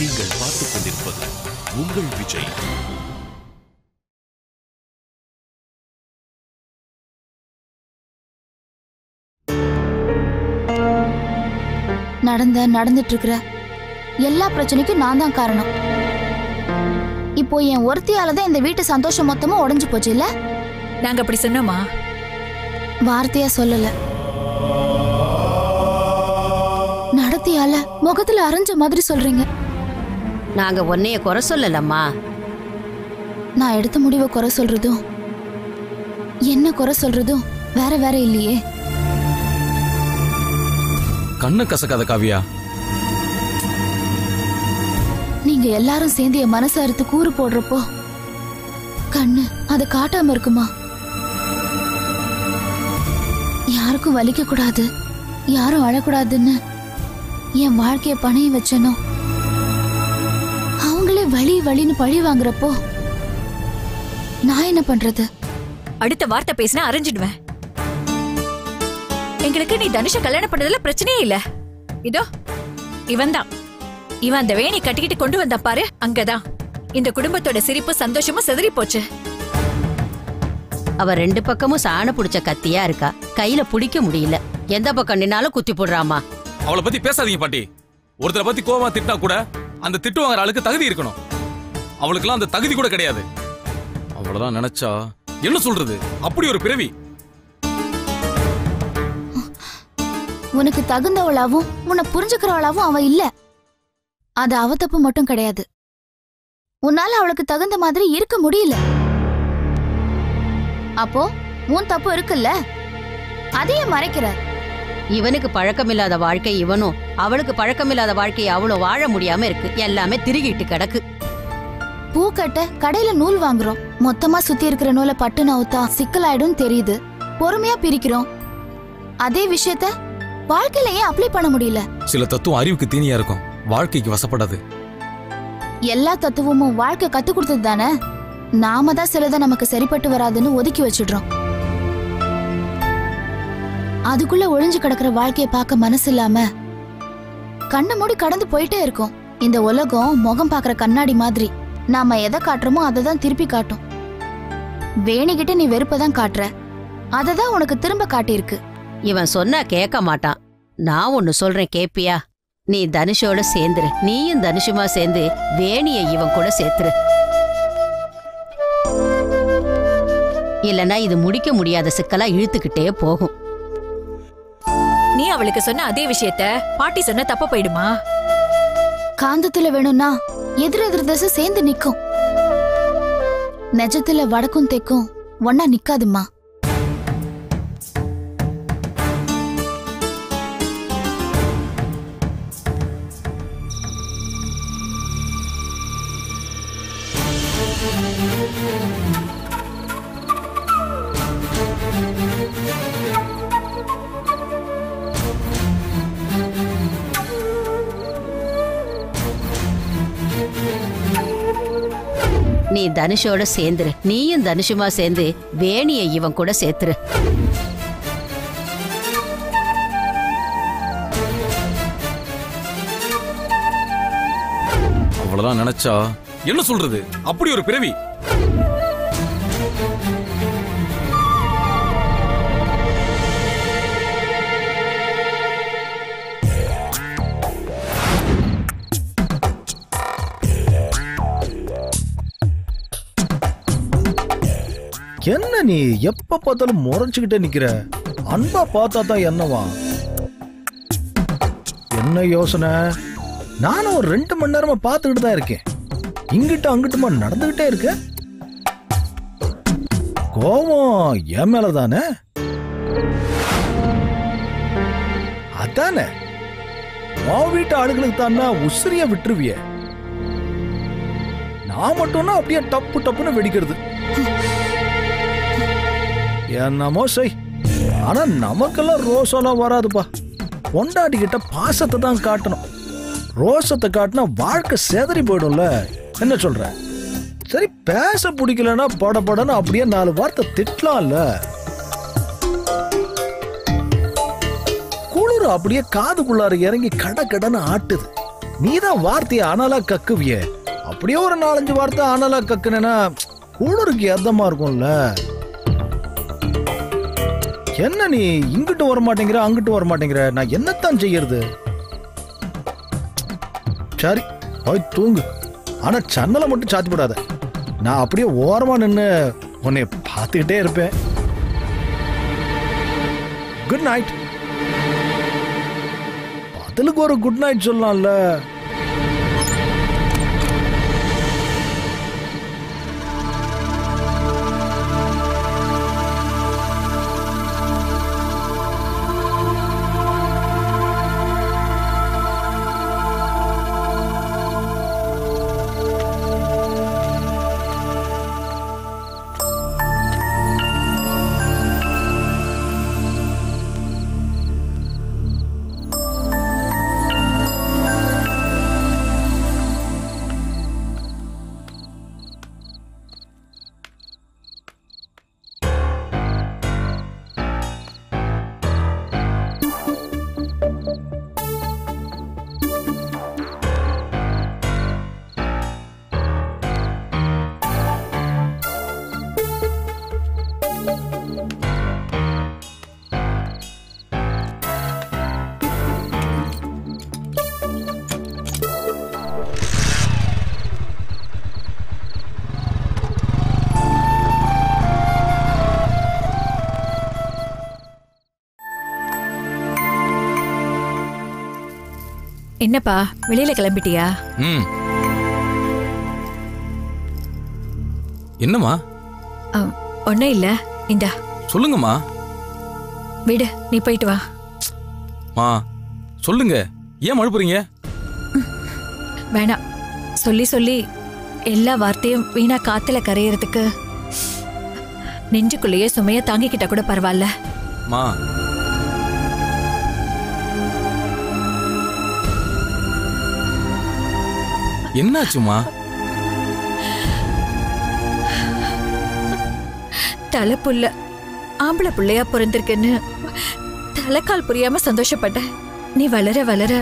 நீங்கள் பார்த்துக் கொண்டிருப்பது உங்கள் விஜய். நடந்துட்டு இருக்கிற எல்லா பிரச்சனைக்கும் நான் தான் காரணம். இப்போ என் ஒருத்தியாலதான் இந்த வீட்டு சந்தோஷம் மொத்தமும் உடைஞ்சு போச்சு இல்ல? நாங்க அப்படி சொன்னோமா? வார்த்தையா சொல்லல, நடத்தியால முகத்துல அரைஞ்ச மாதிரி சொல்றீங்க. நாங்க உன்னைய குறை சொல்லலம்மா. நான் எடுத்த முடிவை குறை சொல்றதும் என்ன குறை சொல்றதும் வேற வேற இல்லையே. கண்ணு கசக்காத காவியா. நீங்க எல்லாரும் சேர்ந்து என் மனசை அறுத்து கூறு போடுறப்போ கண்ணு அதை காட்டாம இருக்குமா? யாருக்கும் வலிக்க கூடாது, யாரும் அழக்கூடாதுன்னு என் வாழ்க்கைய பணைய வச்சனோ அவங்களே வலி வலின்னு பழி வாங்குறப்போ நான் என்ன பண்றது? அடுத்த வார்த்தை பேசினா அரைஞ்சிடுவேன். எங்களுக்கு நீ தனுஷ கல்யாணம் பண்ணதுல பிரச்சனையே இல்ல. இதோ இவன் அந்த வேணி கட்டிக்கிட்டு கொண்டு வந்தா பாரு, அங்கதான் இந்த குடும்பத்தோட சிரிப்பு சந்தோஷமும் சிதறி போச்சு. அவ ரெண்டு பக்கமும் சாண புடிச்ச கத்தியா இருக்கா, கையில பிடிக்க முடியல. எந்த பக்கம் நின்னாலும் குத்தி போடுறாமா. அவளை பத்தி பேசாதீங்க பாட்டி. ஒருத்தரை பத்தி கோவமா திட்டினா கூட அந்த திட்டு வாங்குற ஆளுக்கு தகுதி இருக்கணும். அவளுக்கெல்லாம் அந்த தகுதி கூட கிடையாது. அவ்வளவுதான் நினைச்சா என்ன சொல்றது? அப்படி ஒரு பிறவி. உனக்கு தகுந்தவளாவும் உன்னை புரிஞ்சுக்கிறவளாவும் அவ இல்ல. அது அவ தப்பு மட்டும் கிடையாது. உன்னால அவளுக்கு தகுந்த மாதிரி இருக்க முடியல. அப்போ உன் தப்பு இருக்குல்ல, அதையே மறைக்கிற. இவனுக்கு பழக்கமில்லாத வாழ்க்கை இவனும், அவளுக்கு பழக்கமில்லாத வாழ்க்கை அவளும் வாழ முடியாம இருக்கு. எல்லாமே திருகிட்டு கிடக்கு. பூக்கட்ட கடையில நூல் வாங்குறோம், மொத்தமா சுத்தி இருக்கிற நூலை பட்டு நவுத்தா சிக்கலாயிடும் தெரியுது. பொறுமையா பிரிக்கிறோம். அதே விஷயத்த வாழ்க்கையில ஏன் அப்ளை பண்ண முடியல? சில தத்துவம் அறிவுக்கு தீனியா இருக்கும், வாழ்க்கைக்கு வசப்படாது. எல்லா தத்துவமும் வாழ்க்கை கத்து கொடுத்தது தானே. நாம தான் சிலதை நமக்கு சரிப்பட்டு வராதுன்னு ஒதுக்கி வச்சிடுறோம். அதுக்குள்ள ஒளிஞ்சு கிடக்கிற வாழ்க்கைய பார்க்க மனசு இல்லாம கண்ணை மூடி கடந்து போயிட்டே இருக்கும். இந்த உலகம் முகம் பாக்குற கண்ணாடி மாதிரி. நாம எதை காட்டுறோமோ அதை தான் திருப்பி காட்டும். வேணிக்கிட்ட நீ வெறுப்பதான் காட்டுற, அததான் உனக்கு திரும்ப காட்டியிருக்கு. இவன் சொன்னா கேட்க மாட்டான். நான் ஒன்னு சொல்றேன், கேப்பியா? நீ தனுஷோட சேர்ந்துரு. நீயும் தனுஷுமா சேர்ந்து வேணிய இவன் கூட சேர்த்துரு. இல்லனா இது முடிக்க முடியாத சிக்கலா இழுத்துக்கிட்டே போகும். நீ அவளுக்கு சொன்ன அதே விஷயத்த பாட்டி சொன்ன தப்ப போயிடுமா? காந்தத்துல வேணும்னா எதிர் திசை சேர்ந்து நிக்கும். நெஜத்துல வடக்கும் தெக்கும் ஒன்னா நிக்காதுமா. நீ தனுஷோட சேர்ந்துரு. நீயும் தனுஷுமா சேர்ந்து வேணிய இவன் கூட சேர்த்துரு. அவ்வளவுதான் நினைச்சா என்ன சொல்றது? அப்படி ஒரு பிறவி. என்ன நீ எப்ப பார்த்தாலும் முறைச்சுக்கிட்டே நிக்கிற? அன்பா பார்த்தா தான் என்னவா? என்ன யோசனை? நானும் ஒரு 2 மணி நேரமா பார்த்துக்கிட்டு தான் இருக்கேன். இங்கிட்ட அங்கிட்டுமா நடந்துகிட்டே இருக்க. கோவம் என் மேலதானே? அதானே உன் வீட்டு ஆளுகளுக்கு தானா உசிரியா விட்டுருவிய. நான் மட்டும்னா அப்படியே டப்பு டப்புன்னு வெடிக்கிறது. என்னமோ செய். ஆனா நமக்கெல்லாம் ரோசெல்லாம் வராதுப்பா. பொண்டாட்டி கிட்ட பாசத்தை தான் காட்டணும். ரோசத்தை காட்டினா வாழ்க்கை செதறி போயிடும்ல. என்ன சொல்ற? சரி, பேச பிடிக்கலன்னா படப்படன்னு அப்படியே 4 வார்த்தை திட்டலாம்ல. குளிர் அப்படியே காதுக்குள்ளார இறங்கி கடன்னு ஆட்டுது. நீதான் வார்த்தையை அனலா கக்குவிய. அப்படியே ஒரு 4-5 வார்த்தை அனலா கக்குனா ஊழருக்கு எதமா இருக்கும்ல. என்ன நீ இங்கிட்டு வர மாட்டேங்கிற அங்கிட்டு வர மாட்டேங்கிற, நான் என்னத்தான் செய்யறது? சரி போய் தூங்கு. ஆனா சன்னலை மட்டும் சாத்தி விடாத. நான் அப்படியே ஓரமா நின்று உன்னை பார்த்துக்கிட்டே இருப்பேன். Good night. பதிலுக்கு ஒரு குட் நைட் சொல்லலாம்ல. என்னப்பா வெளியில கிளம்பிட்டியா? என்னம்மா? ஒன்னும் இல்ல. இந்தா சொல்லுங்கம்மா. விடு, நீ போயிட்டு வா. மா சொல்லுங்க, ஏன் மழுப்புறீங்க? வேணாம், சொல்லி சொல்லி எல்லா வார்த்தையும் வீணா காத்துல கரையறதுக்கு நெஞ்சுக்குள்ளேயே சுமைய தாங்கிக்கிட்ட கூட பரவாயில்ல. மா என்னாச்சுமா? தலை புள்ள ஆம்பளை புள்ளையா பிறந்திருக்குன்னு தலைக்கால் புரியாம சந்தோஷப்பட்டேன். நீ வளர வளர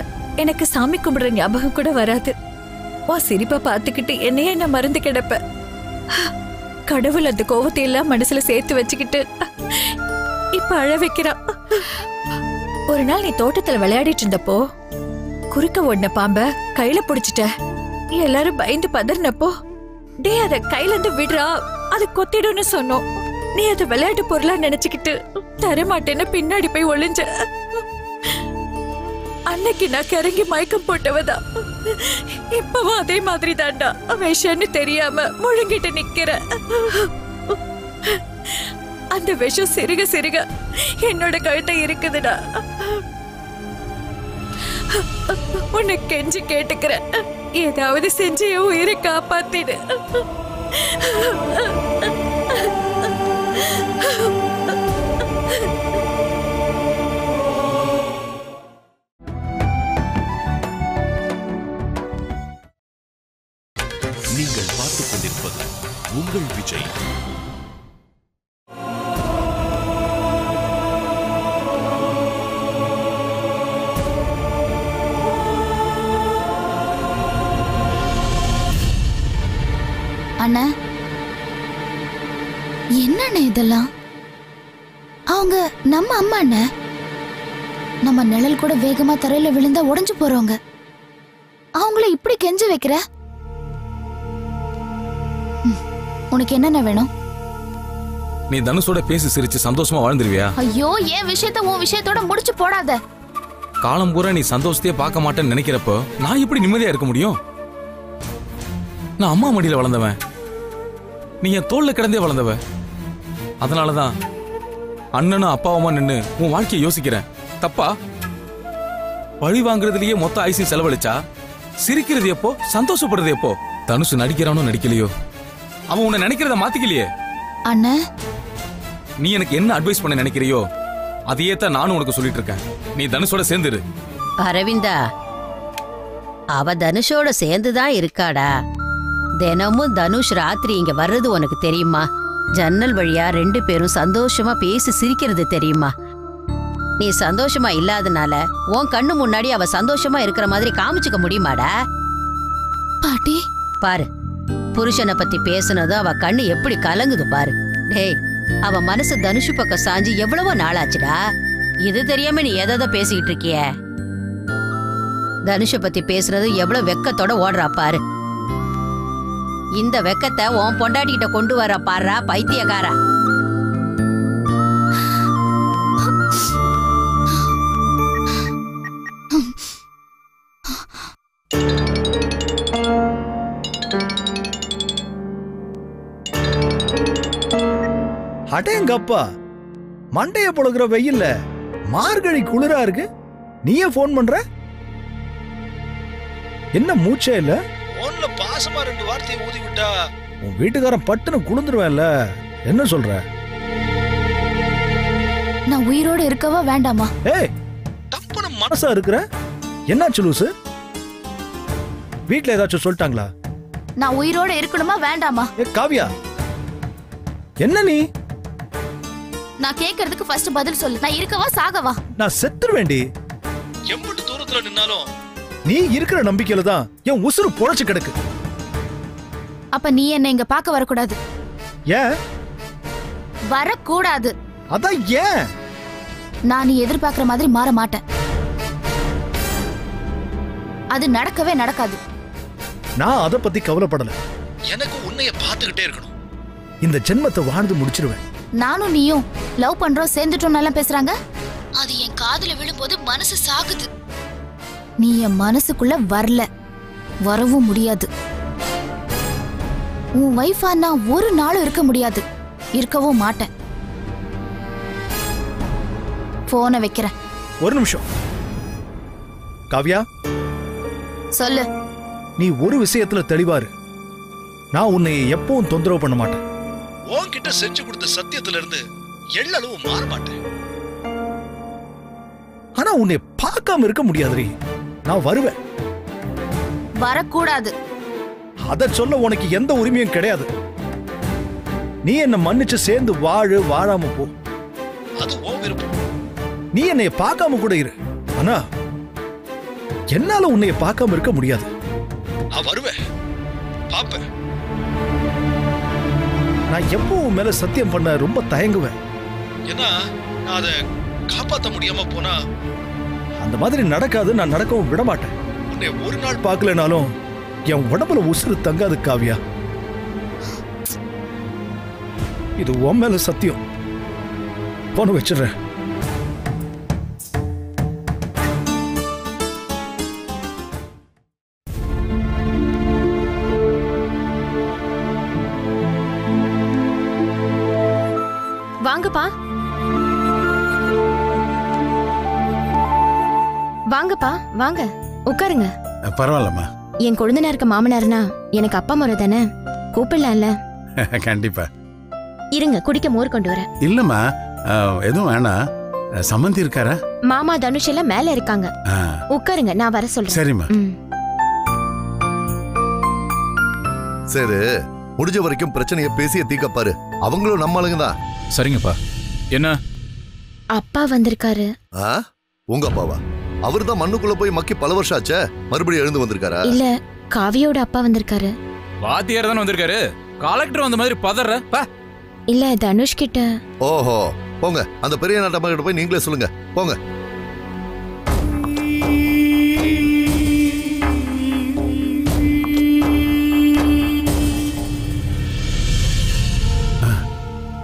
எனக்கு சாமி கும்பிடுற ஞாபகம் கூட வராது. உன் சிரிப்பை பார்த்துக்கிட்டு என்னையே நான் மறந்து கிடப்ப. கடவுள் அந்த கோவத்தை எல்லாம் மனசுல சேர்த்து வச்சுக்கிட்டு இப்ப அழ வைக்கிறான். ஒரு நாள் நீ தோட்டத்துல விளையாடிட்டு இருந்தப்போ குறுக்க ஓடின பாம்ப கையில புடிச்சிட்ட. எல்லாரும் பயந்து பதறினப்போ, டே அத கையில இருந்து விடுறா, அது கொத்திடும்னு சொன்னோம். நீ அத விளையாட்டு பொருளா நினைச்சுக்கிட்டு தரமாட்டேன்னு பின்னாடி போய் ஒளிஞ்ச. அன்னைக்கு நான் கிறங்கி மயக்கம் போட்டவதான். இப்பவும் அதே மாதிரி தாண்டா விஷம்னு தெரியாம முழுங்கிட்டு நிக்கிற. அந்த விஷம் சிறுக சிறுக என்னோட கழுத்தை இருக்குதுடா. உன்னை கெஞ்சி கேட்டுக்கிற, ஏதாவது செஞ்சு உயிரை காப்பாத்திடு. நீங்கள் பார்த்துக் கொண்டிருப்பது உங்கள் விஜய். அண்ணா, என்னண்ணே இதெல்லாம்? அவங்க நம்ம அம்மா அண்ணே. நம்ம நிழல் கூட வேகமா தரையில விழுந்தா உடைஞ்சு போறவங்க. அவங்கள இப்படி கெஞ்ச வைக்கிற? உனக்கு என்னென்ன வேணும்? நீ தனுஷோட பேசி சிரிச்சு சந்தோஷமா வாழ்ந்துருவியா? ஐயோ, என் விஷயத்த உன் விஷயத்தோட முடிச்சு போடாத. காலம் பூரா நீ சந்தோஷத்தையே பார்க்க மாட்டேன்னு நினைக்கிறப்போ நான் எப்படி நிம்மதியா இருக்க முடியும்? நான் அம்மா மடியில வளர்ந்தவன், நீ என் தோல்ல கிடந்தே வளர்ந்தவ. அதனாலதான் அண்ணனும் அப்பாவுமா நின்னு உன் வாழ்க்கையை யோசிக்கிறேன். தப்பா? பழி வாங்குறதுலயே மொத்த ஆயுசையும் செலவழிச்சா சிரிக்கிறது எப்போ, சந்தோஷப்படுறது எப்போ? தனுஷ் நடிக்கிறானோ நடிக்கலையோ, அவன் உன்னை நினைக்கிறத மாத்திக்கலையே. அண்ணா, நீ எனக்கு என்ன அட்வைஸ் பண்ண நினைக்கிறியோ அதையே தான் நானும் உனக்கு சொல்லிட்டு இருக்கேன். நீ தனுஷோட சேர்ந்துரு. அரவிந்தா, அவ தனுஷோட சேர்ந்துதான் இருக்காடா. தினமும் தனுஷ் ராத்திரி இங்க வர்றது உனக்கு தெரியுமா? ஜன்னல் வழியா 2 பேரும் சந்தோஷமா பேசி சிரிக்கிறது தெரியுமா? நீ சந்தோஷமா இல்லாதனால உன் கண்ணு முன்னாடி அவ சந்தோஷமா இருக்கிற மாதிரி காமிச்சுக்க முடியுமாடா? பாட்டி பாரு, புருஷனை பத்தி பேசுனது அவ கண்ணு எப்படி கலங்குது பாரு. டேய், அவ மனசு தனுஷு பக்கம் சாஞ்சி எவ்வளவோ நாளாச்சுடா. இது தெரியாம நீ எதை பேசிக்கிட்டு இருக்கிய? தனுஷ பத்தி பேசுறது எவ்வளவு வெக்கத்தோட ஓடுறா பாரு. இந்த வெக்கத்தை உன் பொண்டாட்டிகிட்ட கொண்டு வர பாருடா பைத்தியக்காரா. அடேங்கப்பா, மண்டைய பொழுகிற வெயில்ல மார்கழி குளிரா இருக்கு, நீயே போன் பண்ற? என்ன மூச்சே இல்ல? போன்ல பாசமா 2 வார்த்தையை ஊதி விட்டா உன் வீட்டுக்காரன் பட்டுன்னு குளிந்துருவேன்ல. என்ன சொல்ற? நான் உயிரோட இருக்கவா வேண்டாமா? ஏய், தப்புன மனசா இருக்கிற. என்னாச்சு லூசு? வீட்ல ஏதாச்சும் சொல்லிட்டாங்களா? நான் உயிரோட இருக்கணுமா வேண்டாமா? ஏ காவியா, என்ன நீ? நான் கேக்குறதுக்கு ஃபர்ஸ்ட் பதில் சொல்லு. நான் இருக்கவா சாகவா? நான் செத்துருவேண்டி. எம்பட்டு தூரத்துல நின்னாலும் நீ இருக்கிற நம்பிக்கையில தான் என் உசுறு பொழைச்சு கிடக்கு. அப்ப நீ என்ன இங்க பார்க்க வரக்கூடாது. ஏன் வரக்கூடாது? அதான் ஏன்? நான் நீ எதிர்பார்க்கிற மாதிரி மாற மாட்டேன். அது நடக்கவே நடக்காது. நான் அத பத்தி கவலைப்படல. எனக்கு உன்னைய பார்த்துக்கிட்டே இருக்கணும். இந்த ஜென்மத்தை வாழ்ந்து முடிச்சிருவேன். நானும் நீயும் லவ் பண்றோம், சேர்ந்துட்டோம் நல்லா பேசுறாங்க. அது என் காதுல விழும்போது மனசு சாகுது. நீ என் மனசுக்குள்ள வரல, வரவும் முடியாது. உன் வைஃபா நான் ஒரு நாளும் இருக்க முடியாது, இருக்கவும் மாட்டேன். போனை வைக்கிறேன். ஒரு நிமிஷம் காவியா, சொல்லு. நீ ஒரு விஷயத்துல தெளிவாரு. நான் உன்னை எப்பவும் தொந்தரவு பண்ண மாட்டேன். உன்கிட்ட செஞ்சு கொடுத்த சத்தியத்துல இருந்து எள்ளளவு மாற மாட்டேன். ஆனா உன்னை பார்க்காம இருக்க முடியாதுரி. நான் வருவேன். வரக்கூடாது. அத சொல்ல உனக்கு எந்த உரிமையும் கிடையாது. நீ என்ன மன்னிச்சு சேர்ந்து வாழு, வாழாம போ, அது உன் விருப்பம். நீ என்னை பார்க்காம கூட இரு, ஆனா என்னால உன்னை பார்க்காம இருக்க முடியாது. நான் வருவேன், பாப்பேன். நான் எப்போ உன் மேல சத்தியம் பண்ண ரொம்ப தயங்குவேன். ஏன்னா நான் அதை காப்பாற்ற முடியாம போனா அந்த மாதிரி நடக்காது. நான் நடக்கவும் விட மாட்டேன். உன்னை ஒரு நாள் பார்க்கலனாலும் என் உடம்புல உசுறு தங்காது காவியா. இது உன் மேல சத்தியம். போன வச்சிடுறேன். வாங்கப்பா, வாங்கப்பா, வாங்க உட்காருங்க. பரவாயில்லம்மா. என் கொழுந்தனாருக்கு மாமனார்னா எனக்கு அப்பா முறை தானே, கூப்பிடலாம்ல? கண்டிப்பா. இருங்க, குடிக்க மோர் கொண்டு வரேன். இல்லம்மா, எதுவும் வேணாம். சம்மந்தி இருக்காரா? மாமா தனுஷ் எல்லாம் மேல இருக்காங்க. உட்காருங்க, நான் வர சொல்றேன். சரிம்மா. சரி, முடிஞ்ச வரைக்கும் பிரச்சனையை பேசிய தீக்க பாரு. அவங்களும் நம்ம ஆளுங்க தான். சரிங்கப்பா. என்ன? அப்பா வந்திருக்காரு. உங்க அப்பாவா? அவர் தான் மண்ணுக்குள்ள போய் மக்கி பல வருஷம் ஆச்சே, மறுபடியும் எழுந்து வந்திருக்காரா? இல்ல, காவியோட அப்பா வந்திருக்காரு. வாத்தியார் தானே வந்திருக்காரு. கலெக்டர் வந்த மாதிரி பதற. இல்ல, தனுஷ் கிட்ட. ஓஹோ, போங்க. அந்த பெரிய நாட்டம்மா கிட்ட போய் நீங்களே சொல்லுங்க. போங்க.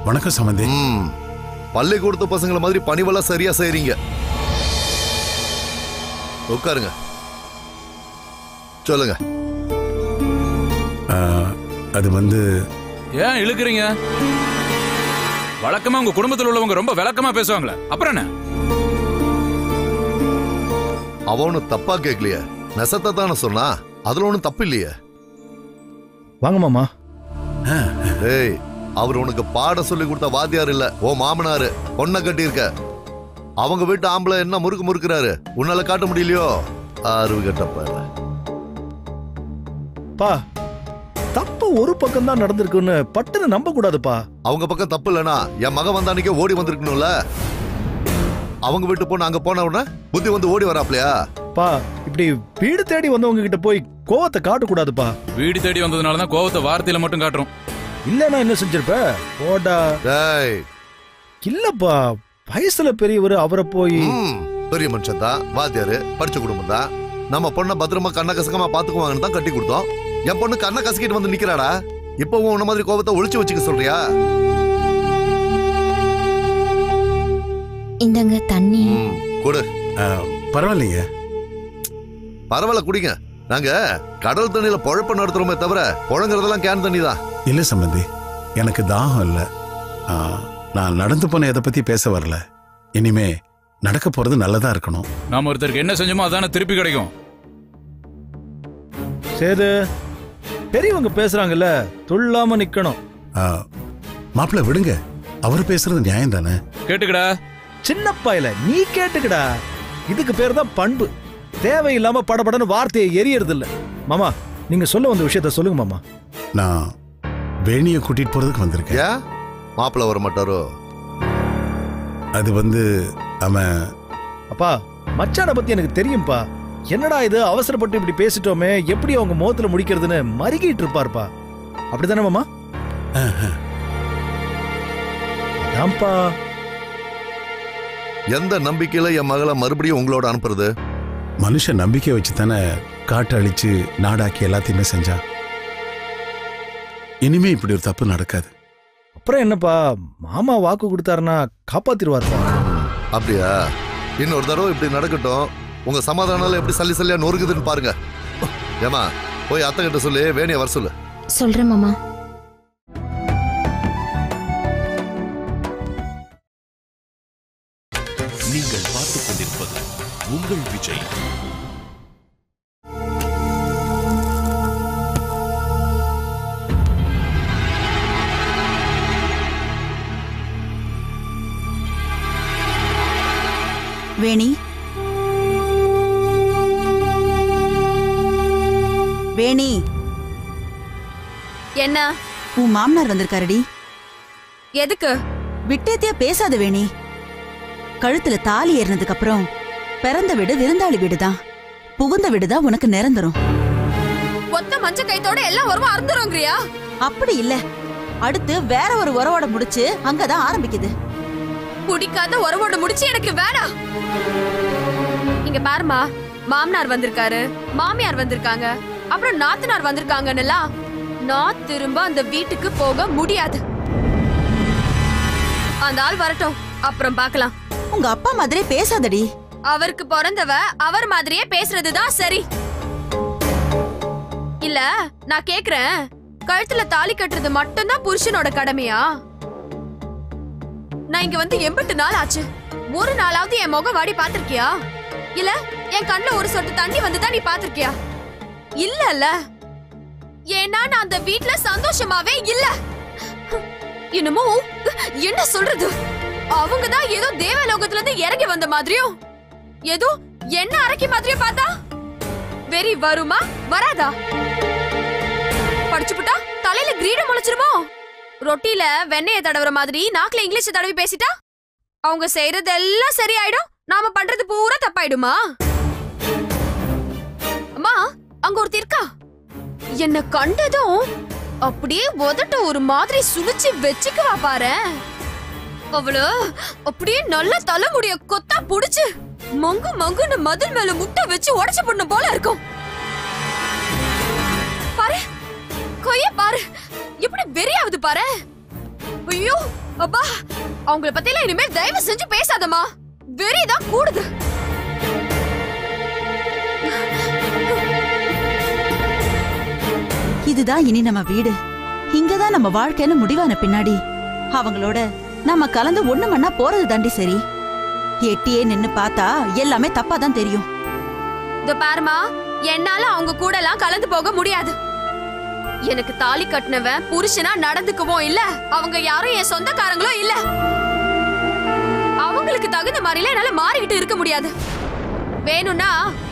வணக்கம் சம்பந்தி. பள்ளிக்கூடத்து பசங்களை மாதிரி பணிவெல்லாம் சரியா செய்றீங்க. உட்காருங்க, சொல்லுங்க. அது வந்து ஏன் இழுக்குறீங்க? வழக்கமா உங்க குடும்பத்தில் உள்ளவங்க ரொம்ப விளக்கமா பேசுவாங்களே, அப்புறம் என்ன? அவனு தப்பா கேட்கலையே, நெசத்தை தானே சொன்னா. அதுல ஒண்ணும் தப்பு இல்லையே. வாங்க மாமா. ஏய், அவர் உனக்கு பாடம் சொல்லி கொடுத்த வாத்தியார் இல்ல, ஓ மாமனாரு. பொண்ணை கட்டி இருக்க. அவங்க வீட்டு ஆம்பளை என்ன முறுக்கு முறுக்குறாரு, உன்னால காட்ட முடியலையோ? அறிவு கட்டப்பா. பா, தப்பு ஒரு பக்கம் தான் நடந்திருக்குன்னு பட்டுன்னு நம்ப கூடாதுப்பா. அவங்க பக்கம் தப்பு இல்லனா என் மகன் வந்த அன்னைக்கே ஓடி வந்திருக்கணும்ல. அவங்க வீட்டு பொண்ணு அங்க போன உடனே புத்தி வந்து ஓடி வராப்லையா? பா இப்படி வீடு தேடி வந்தவங்க கிட்ட போய் கோவத்தை காட்டக்கூடாதுப்பா. வீடு தேடி வந்ததுனாலதான் கோவத்தை வார்த்தையில மட்டும் காட்டுறோம். இல்லன்னா என்ன செஞ்சிருப்ப? போடா. டேய் இல்லப்பா, வயசுல பெரியவர், அவரை போய் பெரிய மனுஷன் தான், வாத்தியாரு, படிச்ச குடும்பம் தான். நம்ம பொண்ணை பத்திரமா கண்ண கசக்கமா பாத்துக்குவாங்கன்னு தான் கட்டி கொடுத்தோம். என் பொண்ணு கண்ணை கசக்கிட்டு வந்து நிக்கிறாடா. இப்பவும் உன்ன மாதிரி கோபத்தை ஒளிச்சு வச்சுக்க சொல்றியா? இந்தங்க தண்ணி கொடு. பரவாயில்லைங்க. பரவாயில்ல குடிங்க. நாங்க கடல் தண்ணியில பொழப்ப நடத்துறோமே தவிர புழங்குறதெல்லாம் கேன் தண்ணி தான். இல்ல சம்பந்தி, எனக்கு தாகம் இல்ல. நான் நடந்து போன எதை பத்தி பேச வரல. இனிமே நடக்க போறது நல்லதா இருக்கணும். நாம ஒருத்தருக்கு என்ன செஞ்சோமோ அதான திருப்பி கிடைக்கும். சேது, பெரியவங்க பேசுறாங்கல்ல, துள்ளாம நிக்கணும். மாப்பிள்ள விடுங்க, அவர் பேசுறது நியாயம் தானே. கேட்டுக்கடா சின்னப்பா, இல்ல நீ கேட்டுக்கடா. இதுக்கு பேர் தான் பண்பு. தேவையில்லாம படபடன்னு வார்த்தையை எரியறது இல்ல. மாமா, நீங்க சொல்ல வந்த விஷயத்த சொல்லுங்க மாமா. நான் வேணியை கூட்டிட்டு போறதுக்கு வந்திருக்கேன். மாப்பிள்ள வர மாட்டாரோ? அது வந்து அவன். அப்பா, மச்சான பத்தி எனக்கு தெரியும்பா. என்னடா இது அவசரப்பட்டு இப்படி பேசிட்டோமே, எப்படி அவங்க முகத்துல முடிக்கிறதுன்னு மறுகிட்டு இருப்பாருப்பா. அப்படித்தானே மாமா? அதான்ப்பா. எந்த நம்பிக்கையில என் மகளை மறுபடியும் உங்களோட அனுப்புறது? மனுஷன் நம்பிக்கை வச்சு தானே காட்டு அழிச்சு நாடாக்கி எல்லாத்தையுமே செஞ்சான். இனிமே இப்படி ஒரு தப்பு நடக்காது. அப்புறம் என்னப்பா, மாமா வாக்கு கொடுத்தாருன்னா காப்பாத்திருவாருப்பா. அப்படியா? இன்னொரு தடவை இப்படி நடக்கட்டும். உங்க சமாதானம் எப்படி சல்லி சல்லியா நொறுக்குதுன்னு பாருங்க. ஏமா, போய் அத்தை கிட்ட சொல்லி வேணிய வர சொல்லு. சொல்றேன் மாமா. நீங்கள் பார்த்துக் கொண்டிருப்பது உங்கள் விஜய். வேணி, வேணி. என்ன? உன் மாமனார் வந்திருக்காருடி. எதுக்கு? விட்டேத்தியா பேசாத வேணி. கழுத்துல தாலி ஏறினதுக்கு அப்புறம் பிறந்த வீடு விருந்தாளி வீடுதான், புகுந்த வீடுதான் உனக்கு நிரந்தரும். ஒத்த மஞ்ச கைத்தோட எல்லாம் உறவும் அறுந்துருங்கிறியா? அப்படி இல்ல, அடுத்து வேற ஒரு உறவோட முடிச்சு அங்கதான் ஆரம்பிக்குது. குடிக்காத உறவோட முடிச்சு எனக்கு வேணாம். இங்க பாருமா, மாமனார் வந்திருக்காரு, மாமியார் வந்திருக்காங்க, அப்புறம் நாத்தனார் வந்திருக்காங்கன்னு நான் திரும்ப அந்த வீட்டுக்கு போக முடியாது. அந்த ஆள் வரட்டும், அப்புறம் பார்க்கலாம். உங்க அப்பா மாதிரியே பேசாதடி. அவருக்கு பிறந்தவ அவர் மாதிரியே பேசுறதுதான் சரி. இல்ல நான் கேக்குறேன், கழுத்துல தாலி கட்டுறது மட்டும்தான் புருஷனோட கடமையா? நான் இங்க வந்து 80 நாள் ஆச்சு. ஒரு நாளாவது என் முகம் வாடி பாத்திருக்கியா? இல்ல என் கண்ணுல ஒரு சொட்டு தண்ணி வந்துதான் நீ பாத்திருக்கியா? இல்ல. ஏன்னா நான் அந்த வீட்ல சந்தோஷமாவே இல்ல. இன்னமும் என்ன சொல்றது, அவங்கதான் ஏதோ தேவலோகத்துல இருந்து இறங்கி வந்த மாதிரியும், ஏதோ என்ன அரைக்கி மாதிரியும் பார்த்தா வெறி வருமா வராதா? படிச்சுப்புட்டா தலையில கிரீடம் முளைச்சிருமோ? ரொட்டில வெண்ணெய தடவுற மாதிரி நாக்குல இங்கிலீஷ் தடவி பேசிட்டா அவங்க செய்யறது எல்லாம் சரியாயிடும், நாம பண்றது பூரா தப்பாயிடுமா? அம்மா, அங்க ஒருத்தி இருக்கா. என்ன கண்டதும் அப்படியே உதட்ட ஒரு மாதிரி சுழிச்சு வச்சுக்குவா பாரு. அவளு அப்படியே நல்ல தலைமுடிய கொத்தா புடிச்சு மங்கு மங்குன்னு மதில் மேல முட்டை வச்சு உடைச்சு பண்ண போல இருக்கும். பாரு, கொய்ய பாரு, எப்படி வெறியாவது பாரு. ஐயோ அப்பா, அவங்கள பத்தியெல்லாம் இனிமேல் தயவு செஞ்சு பேசாதம்மா, வெறிதான் கூடுது. இதுதான் இனி நம்ம வீடு, இங்கதான் நம்ம வாழ்க்கைன்னு முடிவான பின்னாடி அவங்களோட நம்ம கலந்து ஒண்ணு மண்ணா போறது தாண்டி சரி. எட்டியே நின்னு பார்த்தா எல்லாமே தப்பா தான் தெரியும். இந்த பாருமா, என்னால அவங்க கூட எல்லாம் கலந்து போக முடியாது. எனக்கு தாலி கட்டினவன் புருஷனா நடந்துக்குவோம் இல்ல, அவங்க யாரும் என் சொந்தக்காரங்களும் இல்ல. அவங்களுக்கு தகுந்த மாதிரில என்னால மாறிக்கிட்டு இருக்க முடியாது. வேணும்னா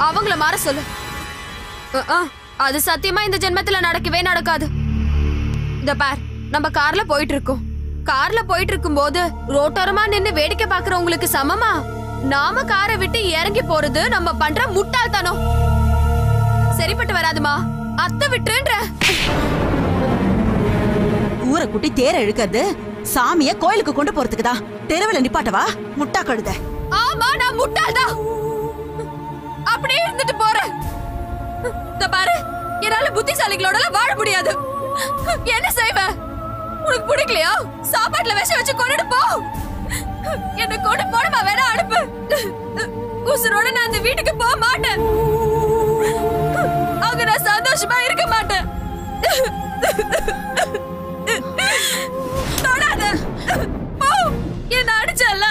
அவங்கள மாற சொல்லு. அது சத்தியமா இந்த ஜென்மத்துல நடக்கவே நடக்காது. இந்த பார், நம்ம கார்ல போயிட்டு இருக்கோம். கார்ல போயிட்டு இருக்கும் போது ரோட்டோரமா நின்னு வேடிக்கை பாக்குறவங்களுக்கு சமமா நாம காரை விட்டு இறங்கி போறது நம்ம பண்ற முட்டாள்தனம். சரிப்பட்டு வராதுமா. அத்தை விட்டுன்ற. ஊரை குட்டி தேர இழுக்கிறது சாமிய கோயிலுக்கு கொண்டு போறதுக்குதா. தெருவில் நிப்பாட்டவா முட்டா கழுத. ஆமா, நான் முட்டாள்தான். அப்படியே இருந்துட்டு போறேன். பாரு, என்னால புத்திசாலிகளோட வாழ முடியாது. என்ன செய்வ? உனக்கு பிடிக்கலையா? சாப்பாட்டுல விஷம் வச்சு கொண்டுட்டு போ. என்ன கொண்டு போனமா வேணா அனுப்பு. உசுரோட நான் அந்த வீட்டுக்கு போக மாட்டேன். அங்க நான் சந்தோஷமா இருக்க மாட்டேன். தொடாத. போ. என்ன அடிச்சல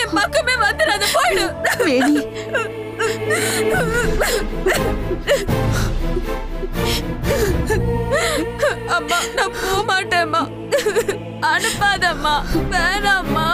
என் பக்கமே வந்துடாத. போயிடு. அம்மா, நான் போக மாட்டேம்மா. அனுப்பாதம்மா. வேணாம்மா.